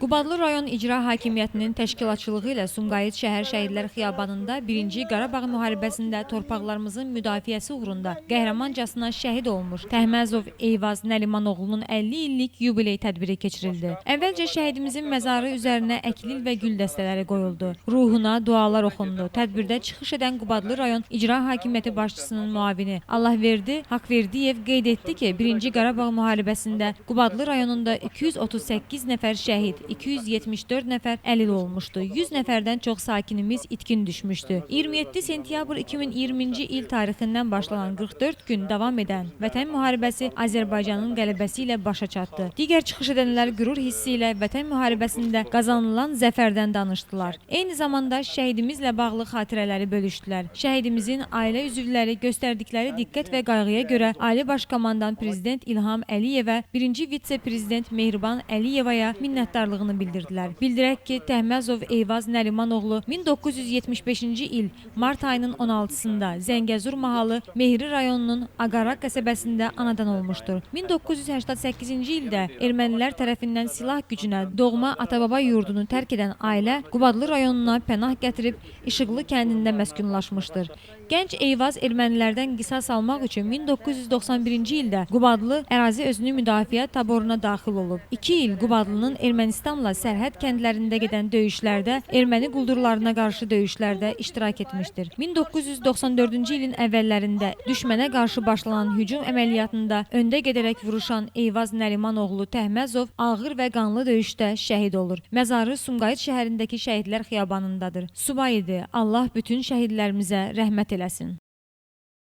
Qubadlı rayon İcra Hakimiyyətinin təşkilatçılığı ilə Sumqayıt şəhər Şəhidlər Xiyabanında 1-ci Qarabağ müharibəsində torpaqlarımızın müdafiəsi uğrunda qəhrəmancasına şəhid olmuş Təhməzov Eyvaz Nəlimanoğlunun 50 illik yubiley tədbiri keçirildi. Əvvəlcə şəhidimizin məzarı üzərinə əklil və gül dəstələri qoyuldu. Ruhuna dualar oxundu. Tədbirdə çıxış edən Qubadlı rayon İcra Hakimiyyəti başçısının müavini Allahverdi Haqverdiyev qeyd etdi ki, 1-ci Qarabağ müharibəsində Qubadlı rayonunda 238 nəfər şəhid, 274 nəfər əlil olmuşdu. 100 nəfərdən çox sakinimiz itkin düşmüşdü. 27 sentyabr 2020-ci il tarixindən başlanan 44 gün davam edən Vətən müharibəsi Azərbaycanın qələbəsi ilə başa çatdı. Digər çıxış edənlər qürur hissi ilə Vətən müharibəsində qazanılan zəfərdən danışdılar. Eyni zamanda şəhidimizlə bağlı xatirələri bölüşdülər. Şəhidimizin ailə üzvləri göstərdikləri diqqət və qayğıya görə Ali Baş Komandan Prezident İlham Əliyevə, 1-ci vitse-prezident Mehriban Əliyevaya minnətdarlığını bildirdilər. Bildirək ki, Təhməzov Eyvaz Nəlimanoğlu 1975-ci il mart ayının 16-sında Zəngəzur mahalı Mehri rayonunun Aqaraq qəsəbəsində anadan olmuşdur. 1988-ci ildə ermənilər tərəfindən silah gücünə doğma ata-baba yurdunu tərk edən ailə Qubadlı rayonuna pənah gətirib İşıqlı kəndində məskunlaşmışdır. Gənc Eyvaz ermənilərdən qisas almaq üçün 1991-ci ildə Qubadlı ərazi özünü müdafiə taboruna daxil olub. 2 il Qubadlının Ermənistanla sərhəd kəndlərində gedən döyüşlərdə, erməni quldurlarına qarşı döyüşlərdə iştirak etmişdir. 1994-cü ilin əvvəllərində düşmənə qarşı başlanan hücum əməliyyatında öndə gedərək vuruşan Eyvaz Nəlimanoğlu Təhməzov ağır və qanlı döyüşdə şəhid olur. Məzarı Sumqayıt şəhərindəki Şəhidlər Xiyabanındadır. Subay idi. Allah bütün şəhidlərimizə rəhmət eləsin.